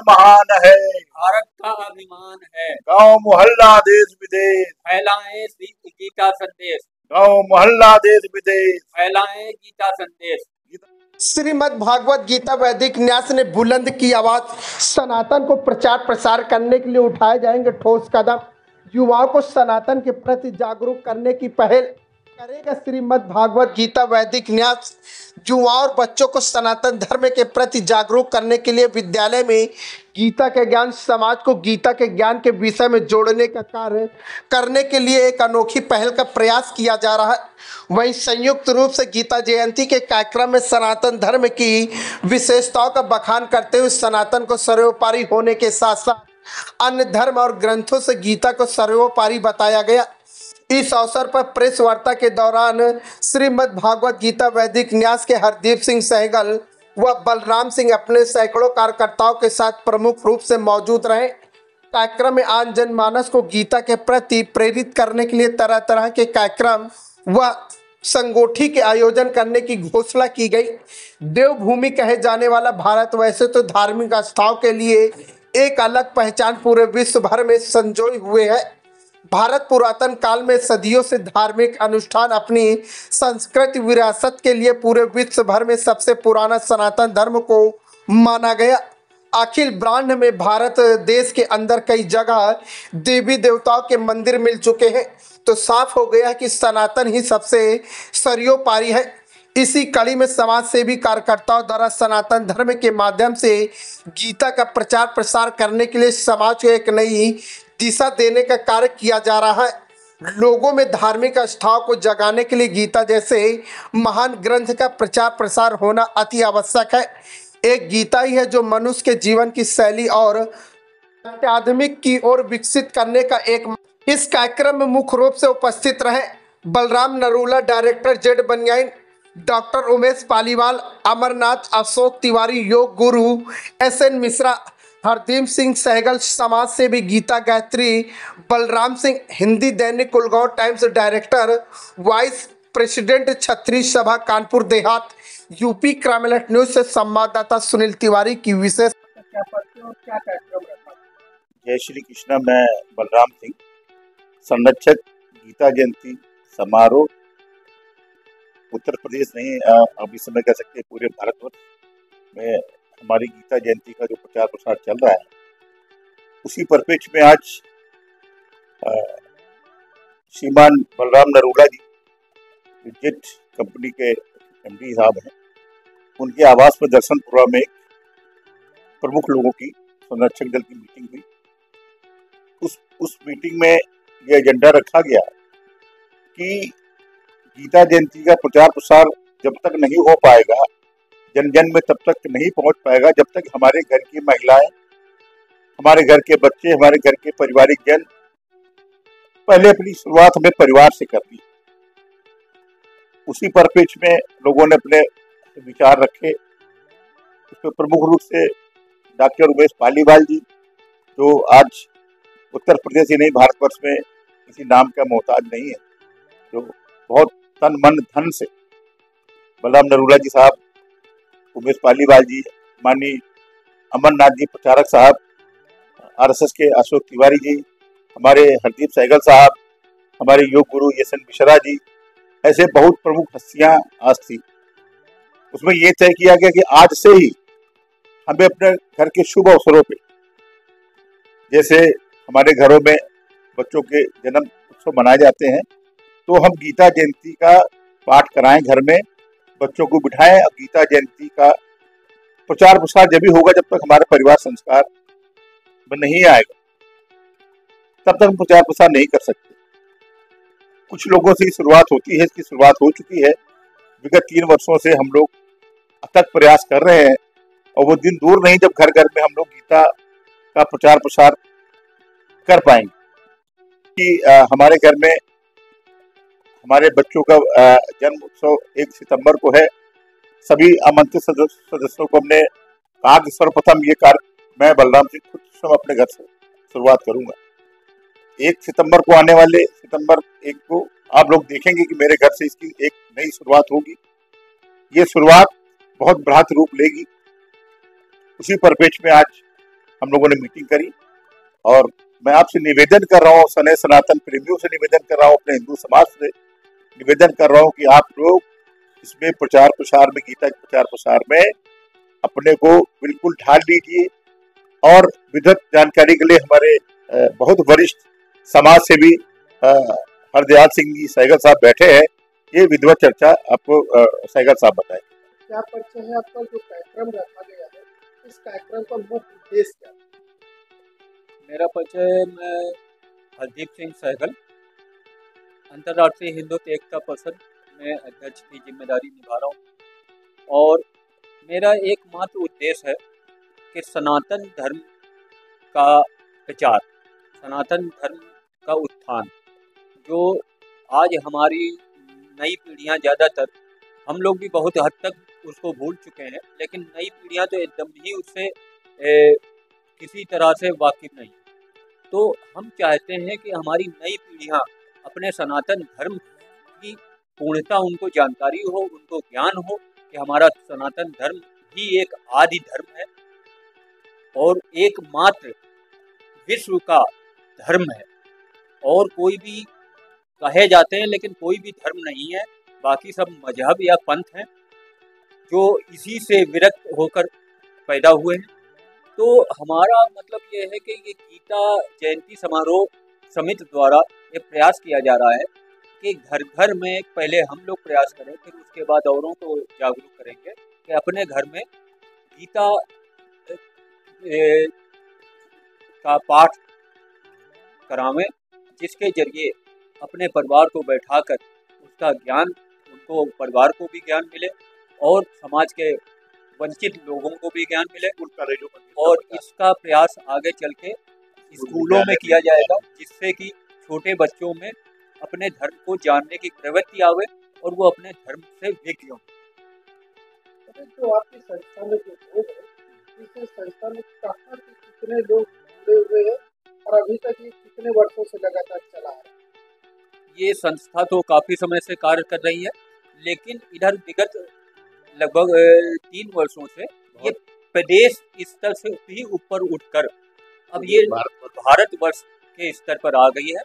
सनातन महान है, भारत का अभिमान है। गांव मोहल्ला देश विदेश फैलाएं श्री गीता संदेश, गांव मोहल्ला देश विदेश फैलाएं गीता संदेश। श्रीमद् भागवत गीता वैदिक न्यास ने बुलंद की आवाज, सनातन को प्रचार प्रसार करने के लिए उठाए जाएंगे ठोस कदम। युवाओं को सनातन के प्रति जागरूक करने की पहल करेगा श्रीमद् भागवत गीता वैदिक न्यास। युवाओं और बच्चों को सनातन धर्म के प्रति जागरूक करने के लिए विद्यालय में गीता के ज्ञान, समाज को गीता के ज्ञान के विषय में जोड़ने का कार्य करने के लिए एक अनोखी पहल का प्रयास किया जा रहा है। वहीं संयुक्त रूप से गीता जयंती के कार्यक्रम में सनातन धर्म की विशेषताओं का बखान करते हुए सनातन को सर्वोपरि होने के साथ साथ अन्य धर्म और ग्रंथों से गीता को सर्वोपरि बताया गया। इस अवसर पर प्रेस वार्ता के दौरान श्रीमद् भागवत गीता वैदिक न्यास के हरदीप सिंह सहगल व बलराम सिंह अपने सैकड़ों कार्यकर्ताओं के साथ प्रमुख रूप से मौजूद रहे। कार्यक्रम में आम जनमानस को गीता के प्रति प्रेरित करने के लिए तरह तरह के कार्यक्रम व संगोष्ठी के आयोजन करने की घोषणा की गई। देवभूमि कहे जाने वाला भारत वैसे तो धार्मिक आस्थाओं के लिए एक अलग पहचान पूरे विश्व भर में संजोए हुए है। भारत पुरातन काल में सदियों से धार्मिक अनुष्ठान अपनी संस्कृति विरासत के लिए पूरे विश्व भर में सबसे पुराना सनातन धर्म को माना गया। अखिल ब्रह्मांड में भारत देश के अंदर कई जगह देवी देवताओं के मंदिर मिल चुके हैं, तो साफ हो गया कि सनातन ही सबसे सर्वोपरि है। इसी कड़ी में समाज सेवी कार्यकर्ताओं द्वारा सनातन धर्म के माध्यम से गीता का प्रचार प्रसार करने के लिए समाज को एक नई दिशा देने का कार्य किया जा रहा है। लोगों में धार्मिक आस्थाओं को जगाने के लिए गीता जैसे महान ग्रंथ का प्रचार प्रसार होना अति आवश्यक है। एक गीता ही है जो मनुष्य के जीवन की शैली और आध्यात्मिक की ओर विकसित करने का एक। इस कार्यक्रम में मुख्य रूप से उपस्थित रहे बलराम नरूला, डायरेक्टर जेड बनियाइन, डॉक्टर उमेश पालीवाल, अमरनाथ, अशोक तिवारी, योग गुरु SN मिश्रा, हरदीप सिंह सहगल, समाज सेवी गीता गायत्री, बलराम सिंह, हिंदी दैनिक Kulgam times director, vice president छत्री सभा कानपुर देहात, यूपी क्राइमलेट न्यूज से संवाददाता सुनील तिवारी की विशेष। जय श्री कृष्ण। मैं बलराम सिंह, संरक्षक गीता जयंती समारोह उत्तर प्रदेश नहीं अब इस समय कह सकते पूरे भारतवर्ष में हमारी गीता जयंती का जो प्रचार प्रसार चल रहा है, उसी परिप्रेक्ष्य में आज श्रीमान बलराम नरूला जी जेट कंपनी के MD साहब हैं, उनके आवास पर दर्शनपुरा में एक प्रमुख लोगों की संरक्षक दल की मीटिंग हुई। उस मीटिंग में यह एजेंडा रखा गया कि गीता जयंती का प्रचार प्रसार जब तक नहीं हो पाएगा, जन जन में तब तक नहीं पहुंच पाएगा जब तक हमारे घर की महिलाएं, हमारे घर के बच्चे, हमारे घर के पारिवारिक जन पहले अपनी शुरुआत हमें परिवार से करनी। उसी परिप्रेक्ष्य में लोगों ने अपने विचार रखे। उसमें प्रमुख रूप से डॉक्टर उमेश पालीवाल जी, जो आज उत्तर प्रदेश ही नहीं भारतवर्ष में किसी नाम का मोहताज नहीं है, जो बहुत तन मन धन से बलराम नरूला जी साहब, उमेश पालीवाल जी, माननीय अमरनाथ जी प्रचारक साहब, RSS के अशोक तिवारी जी, हमारे हरदीप सहगल साहब, हमारे योग गुरु SN मिश्रा जी, ऐसे बहुत प्रमुख हस्तियां आज थी। उसमें ये तय किया गया कि आज से ही हमें अपने घर के शुभ अवसरों पे, जैसे हमारे घरों में बच्चों के जन्म उत्सव मनाए जाते हैं, तो हम गीता जयंती का पाठ कराएं, घर में बच्चों को बिठाएं। अब गीता जयंती का प्रचार प्रसार जब भी होगा जब तक हमारे परिवार संस्कार में नहीं आएगा, तब तक हम प्रचार प्रसार नहीं कर सकते। कुछ लोगों से शुरुआत होती है, इसकी शुरुआत हो चुकी है। विगत 3 वर्षों से हम लोग अथक प्रयास कर रहे हैं और वो दिन दूर नहीं जब घर घर में हम लोग गीता का प्रचार प्रसार कर पाएंगे कि हमारे घर में हमारे बच्चों का जन्म उत्सव 1 सितंबर को है। सभी आमंत्रित सदस्यों को हमने कहा कि सर्वप्रथम ये कार्य मैं बलराम सिंह खुद स्वयं अपने घर से शुरुआत करूंगा। 1 सितंबर को आने वाले सितंबर 1 को आप लोग देखेंगे कि मेरे घर से इसकी एक नई शुरुआत होगी। ये शुरुआत बहुत बृहत रूप लेगी। उसी परिप्रेक्ष्य में आज हम लोगों ने मीटिंग करी और मैं आपसे निवेदन कर रहा हूँ, सनातन प्रेमियों से निवेदन कर रहा हूँ, अपने हिंदू समाज से निवेदन कर रहा हूँ कि आप लोग इसमें प्रचार प्रसार में, गीता के प्रचार प्रसार में अपने को बिल्कुल ढाल लीजिए। और विधिवत जानकारी के लिए हमारे बहुत वरिष्ठ समाज सेवी हरदयाल सिंह जी सहगल साहब बैठे हैं, ये विधिवत चर्चा आपको सहगल साहब बताएं। क्या परिचय है आपका? जो कार्यक्रम रखा गया है, इस कार्यक्रम का मुख्य उद्देश्य क्या है? मेरा परिचय, मैं हरदीप सिंह सहगल, अंतर्राष्ट्रीय हिंदू एकता परिषद में अध्यक्ष की जिम्मेदारी निभा रहा हूँ। और मेरा एकमात्र उद्देश्य है कि सनातन धर्म का प्रचार, सनातन धर्म का उत्थान, जो आज हमारी नई पीढ़ियाँ, ज़्यादातर हम लोग भी बहुत हद तक उसको भूल चुके हैं, लेकिन नई पीढ़ियाँ तो एकदम ही उससे किसी तरह से वाकिफ नहीं। तो हम चाहते हैं कि हमारी नई पीढ़ियाँ अपने सनातन धर्म की पूर्णता उनको जानकारी हो, उनको ज्ञान हो कि हमारा सनातन धर्म ही एक आदि धर्म है और एकमात्र विश्व का धर्म है। और कोई भी कहे जाते हैं लेकिन कोई भी धर्म नहीं है, बाकी सब मजहब या पंथ हैं जो इसी से विरक्त होकर पैदा हुए हैं। तो हमारा मतलब ये है कि ये गीता जयंती समारोह समिति द्वारा ये प्रयास किया जा रहा है कि घर घर में पहले हम लोग प्रयास करें, फिर उसके बाद औरों को जागरूक करेंगे कि अपने घर में गीता का पाठ करावें, जिसके जरिए अपने परिवार को बैठाकर उसका ज्ञान, उनको परिवार को भी ज्ञान मिले और समाज के वंचित लोगों को भी ज्ञान मिले। और इसका प्रयास आगे चल के स्कूलों में किया जाएगा, जिससे कि छोटे बच्चों में अपने धर्म को जानने की प्रवृत्ति आवे और वो अपने धर्म से विज्ञ हों। तो आपकी संस्था में जो लोग हैं, इस संस्था में कहाँ से कितने लोग जुड़े हुए हैं और अभी तक ये कितने वर्षों से लगातार चला है? ये संस्था तो काफ़ी समय से कार्य कर रही है, लेकिन इधर विगत लगभग 3 वर्षों से ये प्रदेश स्तर से भी ऊपर उठकर अब ये भारतवर्ष के स्तर पर आ गई है।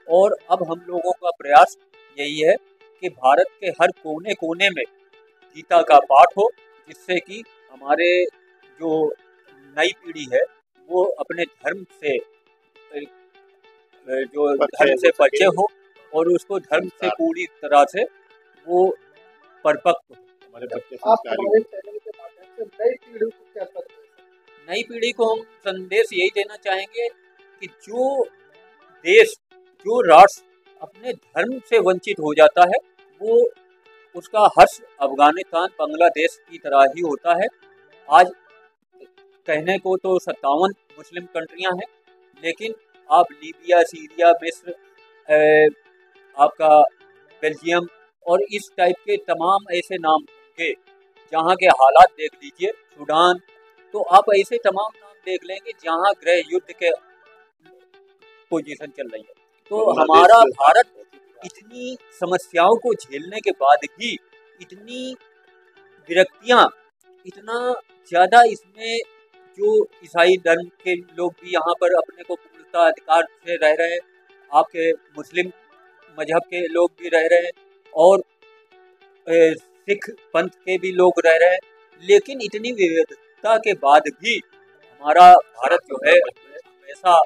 और अब हम लोगों का प्रयास यही है कि भारत के हर कोने कोने में गीता का पाठ हो, जिससे कि हमारे जो नई पीढ़ी है वो अपने धर्म से परिचय हो और उसको धर्म से पूरी तरह से वो परिपक्व हो। हमारे बच्चे हमारे चैनल के माध्यम से नई पीढ़ी को क्या संदेश? नई पीढ़ी को हम संदेश यही देना चाहेंगे कि जो देश, जो राष्ट्र अपने धर्म से वंचित हो जाता है, वो उसका हर्ष अफगानिस्तान, बांग्लादेश की तरह ही होता है। आज कहने को तो 57 मुस्लिम कंट्रियां हैं, लेकिन आप लीबिया, सीरिया, मिस्र, आपका बेल्जियम और इस टाइप के तमाम ऐसे नाम के जहाँ के हालात देख लीजिए, सूडान, तो आप ऐसे तमाम नाम देख लेंगे जहाँ गृह युद्ध के पोजीशन चल रही है। तो हमारा भारत इतनी समस्याओं को झेलने के बाद भी, इतनी विरक्तियाँ, इतना ज़्यादा इसमें जो ईसाई धर्म के लोग भी यहाँ पर अपने को पूर्णतः अधिकार से रह रहे हैं, आपके मुस्लिम मजहब के लोग भी रह रहे हैं और सिख पंथ के भी लोग रह रहे हैं, लेकिन इतनी विविधता के बाद भी हमारा भारत जो है हमेशा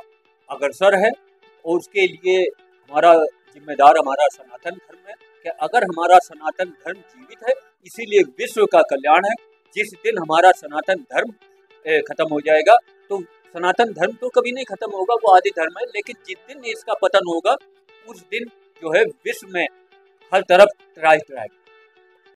अग्रसर है। और उसके लिए हमारा जिम्मेदार हमारा सनातन धर्म है कि अगर हमारा सनातन धर्म जीवित है, इसीलिए विश्व का कल्याण है। जिस दिन हमारा सनातन धर्म खत्म हो जाएगा, तो सनातन धर्म तो कभी नहीं खत्म होगा, वो आदि धर्म है, लेकिन जिस दिन इसका पतन होगा उस दिन जो है विश्व में हर तरफ त्राही त्राही